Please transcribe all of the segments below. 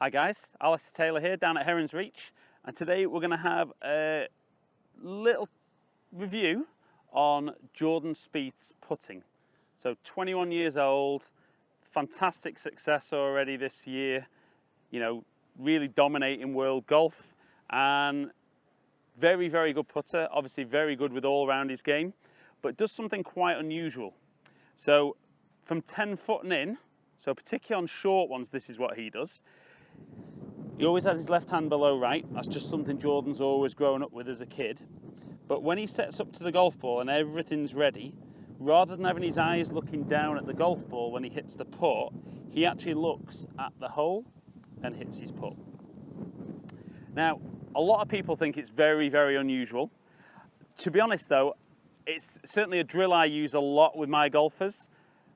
Hi guys, Alistair Taylor here down at Heron's Reach, and today we're going to have a little review on Jordan Spieth's putting. So 21 years old, fantastic success already this year, you know, really dominating world golf, and very, very good putter, obviously very good with all around his game, but does something quite unusual. So from 10 foot and in, so particularly on short ones, this is what he does. He always has his left hand below right. That's just something Jordan's always grown up with as a kid. But when he sets up to the golf ball and everything's ready, rather than having his eyes looking down at the golf ball when he hits the putt, he actually looks at the hole and hits his putt. Now, a lot of people think it's very, very unusual. To be honest though, it's certainly a drill I use a lot with my golfers,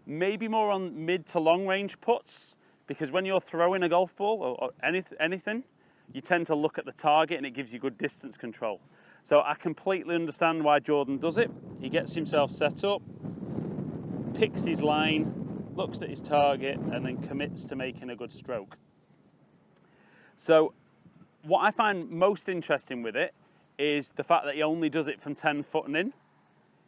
maybe more on mid to long range putts, because when you're throwing a golf ball or anything, you tend to look at the target and it gives you good distance control. So I completely understand why Jordan does it. He gets himself set up, picks his line, looks at his target, and then commits to making a good stroke. So what I find most interesting with it is the fact that he only does it from 10 foot and in.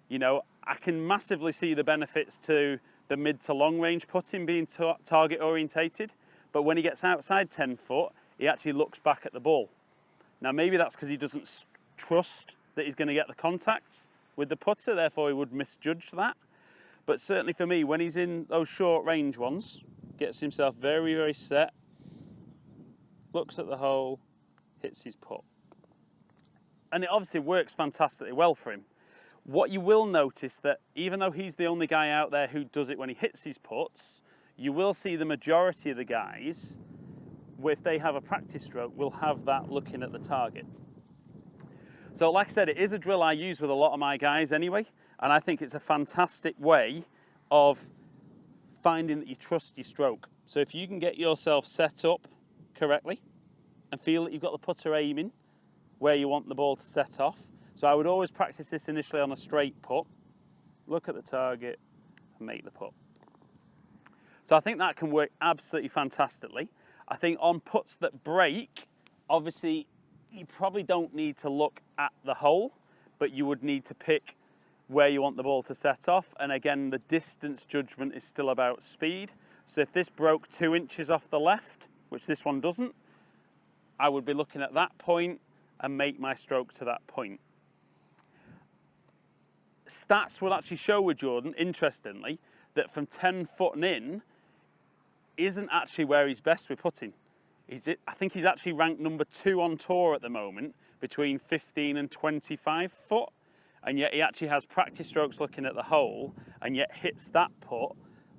You know, I can massively see the benefits to the mid to long range putting being target orientated, but when he gets outside 10 foot, he actually looks back at the ball. Now maybe that's because he doesn't trust that he's going to get the contact with the putter, therefore he would misjudge that. But certainly for me, when he's in those short range ones, gets himself very, very set, looks at the hole, hits his putt. And it obviously works fantastically well for him. What you will notice that even though he's the only guy out there who does it when he hits his putts, you will see the majority of the guys, if they have a practice stroke, will have that looking at the target. So like I said, it is a drill I use with a lot of my guys anyway, and I think it's a fantastic way of finding that you trust your stroke. So if you can get yourself set up correctly and feel that you've got the putter aiming where you want the ball to set off. So I would always practice this initially on a straight putt, look at the target and make the putt. So I think that can work absolutely fantastically. I think on putts that break, obviously you probably don't need to look at the hole, but you would need to pick where you want the ball to set off. And again, the distance judgment is still about speed. So if this broke 2 inches off the left, which this one doesn't, I would be looking at that point and make my stroke to that point. Stats will actually show with Jordan, interestingly, that from 10 foot and in isn't actually where he's best with putting. I think he's actually ranked number 2 on tour at the moment between 15 and 25 foot, and yet he actually has practice strokes looking at the hole and yet hits that putt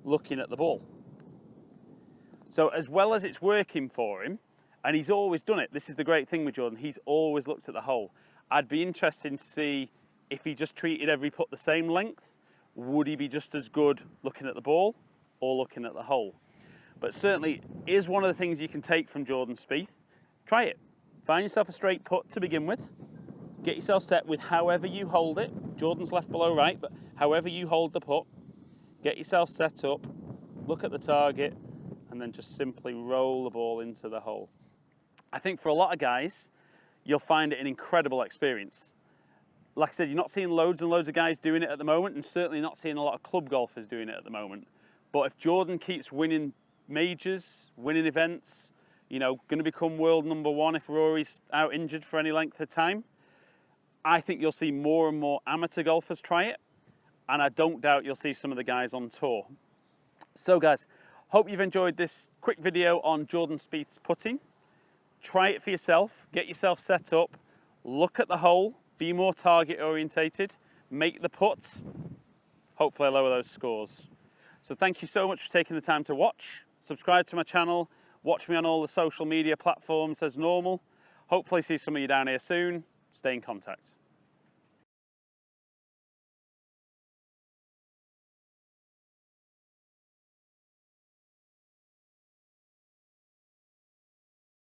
looking at the ball. So as well as it's working for him, and he's always done it, this is the great thing with Jordan, he's always looked at the hole. I'd be interested to see if he just treated every putt the same length, would he be just as good looking at the ball or looking at the hole? But certainly is one of the things you can take from Jordan Spieth. Try it. Find yourself a straight putt to begin with. Get yourself set with however you hold it. Jordan's left below right, but however you hold the putt. Get yourself set up, look at the target, and then just simply roll the ball into the hole. I think for a lot of guys, you'll find it an incredible experience. Like I said, you're not seeing loads and loads of guys doing it at the moment, and certainly not seeing a lot of club golfers doing it at the moment. But if Jordan keeps winning majors, winning events, you know, going to become world number 1 if Rory's out injured for any length of time, I think you'll see more and more amateur golfers try it, and I don't doubt you'll see some of the guys on tour. So guys, hope you've enjoyed this quick video on Jordan Spieth's putting. Try it for yourself, get yourself set up, look at the hole, be more target orientated, make the putts, hopefully lower those scores. So thank you so much for taking the time to watch. Subscribe to my channel, watch me on all the social media platforms as normal. Hopefully see some of you down here soon. Stay in contact.